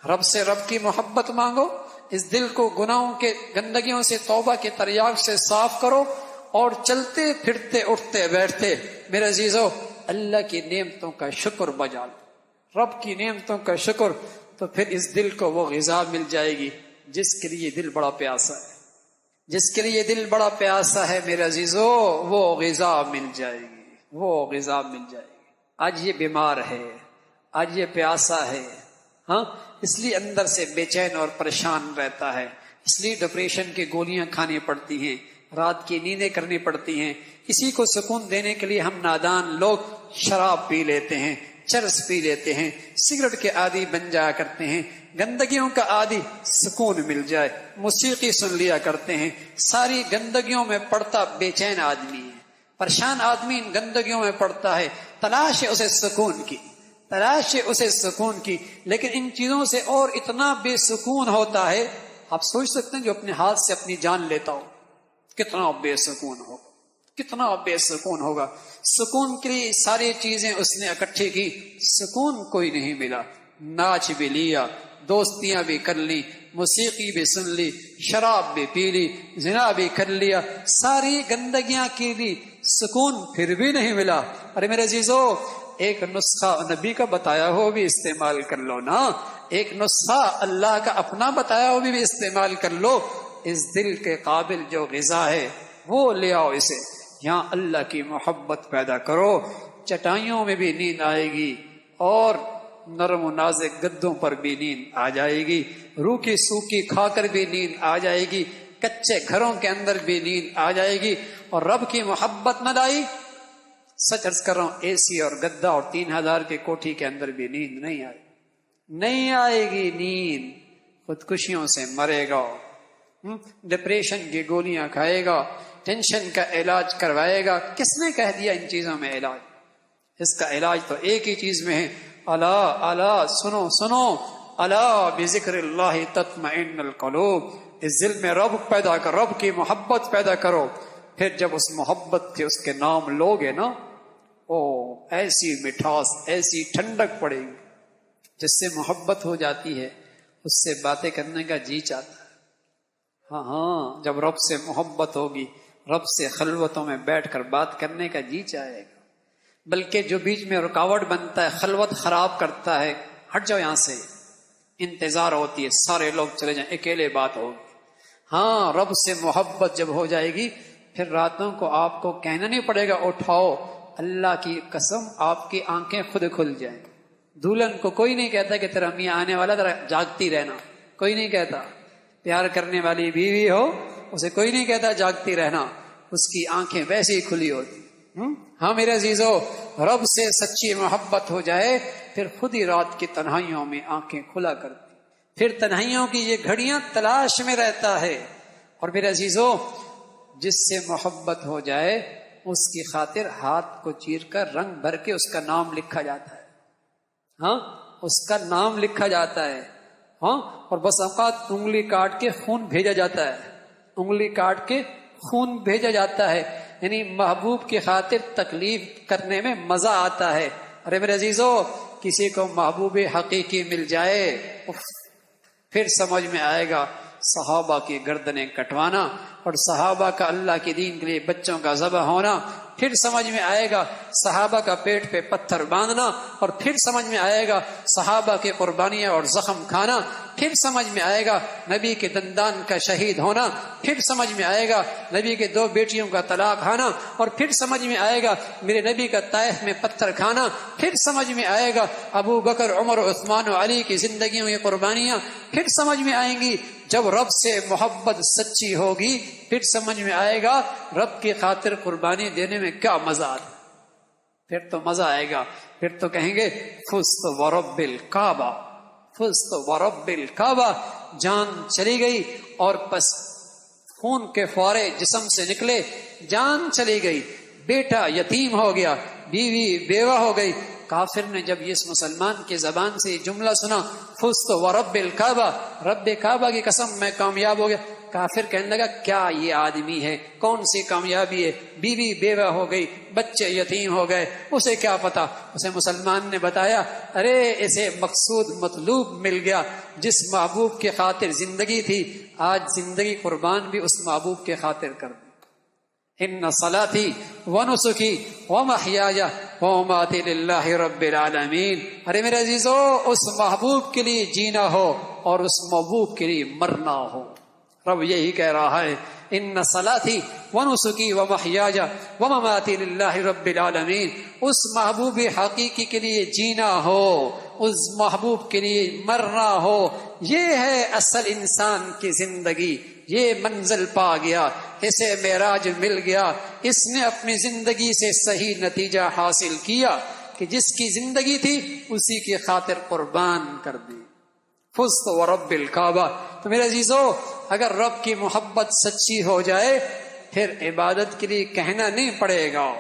رب سے رب کی محبت مانگو، اس دل کو گناہوں کے گندگیوں سے توبہ کے تریاق سے صاف کرو، اور چلتے پھرتے اٹھتے بیٹھتے میرے عزیزو اللہ کی نعمتوں کا شکر بجا لو، رب کی نعمتوں کا شکر، تو پھر اس دل کو وہ غذا مل جائے گی جس کے لیے دل بڑا پیاسا ہے، جس کے لیے دل بڑا پیاسا ہے میرے عزیزو، وہ غذا مل جائے گی، وہ غذا مل جائے گی۔ آج یہ بیمار ہے، آج یہ پیاسا ہے، ہاں، اس لیے اندر سے بے چین اور پریشان رہتا ہے، اس لیے ڈپریشن کی گولیاں کھانی پڑتی ہیں، رات کی نیندیں کرنی پڑتی ہیں۔ اسی کو سکون دینے کے لیے ہم نادان لوگ شراب پی لیتے ہیں، چرس پی لیتے ہیں، سگریٹ کے عادی بن جایا کرتے ہیں، گندگیوں کا عادی، سکون مل جائے موسیقی سن لیا کرتے ہیں۔ ساری گندگیوں میں پڑتا بے چین آدمی ہے، پریشان آدمی ان گندگیوں میں پڑتا ہے، تلاش ہے اسے سکون کی، تلاش ہے اسے سکون کی، لیکن ان چیزوں سے اور اتنا بے سکون ہوتا ہے، آپ سوچ سکتے ہیں جو اپنے ہاتھ سے اپنی جان لیتا ہو کتنا بے سکون ہوگا، کتنا بے سکون ہوگا۔ سکون کے لیے ساری چیزیں اس نے اکٹھی کی، سکون کوئی نہیں ملا، ناچ بھی لیا، دوستیاں بھی کر لی، موسیقی بھی سن لی، شراب بھی پی لی، زنا بھی کر لیا، ساری گندگیاں کی لی، سکون پھر بھی نہیں ملا۔ ارے میرے عزیزو، ایک نسخہ نبی کا بتایا ہو بھی استعمال کر لو نا، ایک نسخہ اللہ کا اپنا بتایا ہو بھی استعمال کر لو۔ اس دل کے قابل جو غذا ہے وہ لے آؤ، اسے یہاں اللہ کی محبت پیدا کرو، چٹائیوں میں بھی نیند آئے گی، اور نرم و نازک گدوں پر بھی نیند آ جائے گی، روکی سوکی کھا کر بھی نیند آ جائے گی، کچے گھروں کے اندر بھی نیند آ جائے گی۔ اور رب کی محبت نہ لائی، سچ عرض کر رہا ہوں، اے سی اور گدا اور 3000 کی کوٹھی کے اندر بھی نیند نہیں آئے، نہیں آئے گی نیند، خودکشیوں سے مرے گا، ڈپریشن کی گولیاں کھائے گا، ٹینشن کا علاج کروائے گا۔ کس نے کہہ دیا ان چیزوں میں علاج؟ اس کا علاج تو ایک ہی چیز میں ہے، الا الا، سنو سنو، الا بذکر اللہ تطمئن القلوب، اس دل میں رب پیدا کرو، رب کی محبت پیدا کرو، پھر جب اس محبت کے اس کے نام لوگے نا، او ایسی مٹھاس، ایسی ٹھنڈک پڑے گی، جس سے محبت ہو جاتی ہے اس سے باتیں کرنے کا جی چاہتا ہے۔ ہاں ہاں، جب رب سے محبت ہوگی، رب سے خلوتوں میں بیٹھ کر بات کرنے کا جی چاہے گا، بلکہ جو بیچ میں رکاوٹ بنتا ہے، خلوت خراب کرتا ہے، ہٹ جاؤ یہاں سے، انتظار ہوتی ہے سارے لوگ چلے جائیں، اکیلے بات ہوگی۔ ہاں، رب سے محبت جب ہو جائے گی، پھر راتوں کو آپ کو کہنا نہیں پڑے گا اٹھاؤ، اللہ کی قسم آپ کی آنکھیں خود کھل جائیں۔ دلہن کو کوئی نہیں کہتا کہ تیرا میاں آنے والا، ذرا جاگتی رہنا، کوئی نہیں کہتا۔ پیار کرنے والی بیوی ہو، اسے کوئی نہیں کہتا جاگتی رہنا، اس کی آنکھیں ویسے ہی کھلی ہوتی۔ ہاں میرے عزیزو، رب سے سچی محبت ہو جائے، پھر خود ہی رات کی تنہائیوں میں آنکھیں کھلا کرتی، پھر تنہائیوں کی یہ گھڑیاں تلاش میں رہتا ہے۔ اور میرے عزیزو، جس سے محبت ہو جائے اس کی خاطر ہاتھ کو چیر کر رنگ بھر کے اس کا نام لکھا جاتا ہے، ہاں، اس کا نام لکھا جاتا ہے، ہاں، اور بس اوقات انگلی کاٹ کے خون بھیجا جاتا ہے، انگلی کاٹ کے خون بھیجا جاتا ہے، یعنی محبوب کی خاطر تکلیف کرنے میں مزہ آتا ہے۔ ارے میرے عزیزو، کسی کو محبوب حقیقی مل جائے، پھر سمجھ میں آئے گا صحابہ کی گردنیں کٹوانا، اور صحابہ کا اللہ کے دین کے لیے بچوں کا ذبح ہونا، پھر سمجھ میں آئے گا صحابہ کا پیٹ پہ پتھر باندھنا، اور پھر سمجھ میں آئے گا صحابہ کی قربانیاں اور زخم کھانا، پھر سمجھ میں آئے گا نبی کے دندان کا شہید ہونا، پھر سمجھ میں آئے گا نبی کے 2 بیٹیوں کا طلاق کھانا، اور پھر سمجھ میں آئے گا میرے نبی کا طائف میں پتھر کھانا، پھر سمجھ میں آئے گا ابو بکر، عمر، عثمان و علی کی زندگیوں کی قربانیاں، پھر سمجھ میں آئیں گی۔ جب رب سے محبت سچی ہوگی، پھر سمجھ میں آئے گا رب کی خاطر قربانی دینے میں کیا مزہ آتا، پھر تو مزہ آئے گا، پھر تو کہیں گے فزت ورب الکعبہ، فزت ورب الکعبہ، جان چلی گئی اور پس خون کے فوارے جسم سے نکلے، جان چلی گئی، بیٹا یتیم ہو گیا، بیوی بیوہ ہو گئی۔ کافر نے جب اس مسلمان کی زبان سے یہ جملہ سنا، فزت ورب الکعبہ، رب کعبہ کی قسم میں کامیاب ہو گیا، کافر کہنے لگا کیا یہ آدمی ہے، کون سی کامیابی ہے، بیوی بیوہ ہو گئی، بچے یتیم ہو گئے، اسے کیا پتا۔ اسے مسلمان نے بتایا ارے اسے مقصود مطلوب مل گیا، جس محبوب کی خاطر زندگی تھی آج زندگی قربان بھی اس محبوب کے خاطر کر دی۔ ان صلاتی ونسکی ومحیای ومماتی للہ رب العالمین۔ ارے میرے عزیزو، اس محبوب کے لیے جینا ہو اور اس محبوب کے لیے مرنا ہو۔ رب یہی کہہ رہا ہے ان صلاتی ونسکی ومحیای ومماتی للہ رب العالمین۔ اس محبوب حقیقی کے لیے جینا ہو، اس محبوب کے لیے مرنا ہو، یہ ہے اصل انسان کی زندگی۔ یہ منزل پا گیا، اسے معراج مل گیا، اس نے اپنی زندگی سے صحیح نتیجہ حاصل کیا کہ جس کی زندگی تھی اسی کی خاطر قربان کر دی۔ فزت ورب الکعبہ۔ تو میرے عزیزو، اگر رب کی محبت سچی ہو جائے پھر عبادت کے لیے کہنا نہیں پڑے گا،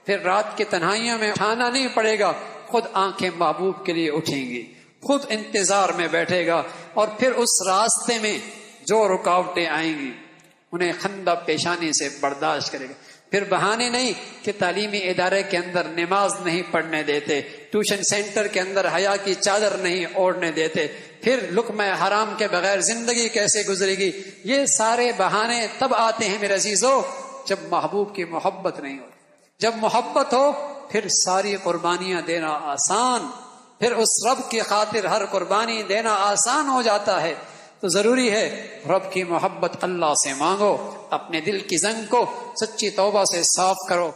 پھر رات کی تنہائیوں میں اٹھانا نہیں پڑے گا، خود آنکھیں محبوب کے لیے اٹھیں گی، خود انتظار میں بیٹھے گا، اور پھر اس راستے میں جو رکاوٹیں آئیں گی انہیں خندہ پیشانی سے برداشت کرے گا۔ پھر بہانے نہیں کہ تعلیمی ادارے کے اندر نماز نہیں پڑھنے دیتے، ٹیوشن سینٹر کے اندر حیا کی چادر نہیں اوڑھنے دیتے، پھر لقمہ حرام کے بغیر زندگی کیسے گزرے گی۔ یہ سارے بہانے تب آتے ہیں میرے عزیزو جب محبوب کی محبت نہیں ہو۔ جب محبت ہو پھر ساری قربانیاں دینا آسان، پھر اس رب کی خاطر ہر قربانی دینا آسان ہو جاتا ہے۔ تو ضروری ہے رب کی محبت اللہ سے مانگو، اپنے دل کی زنگ کو سچی توبہ سے صاف کرو۔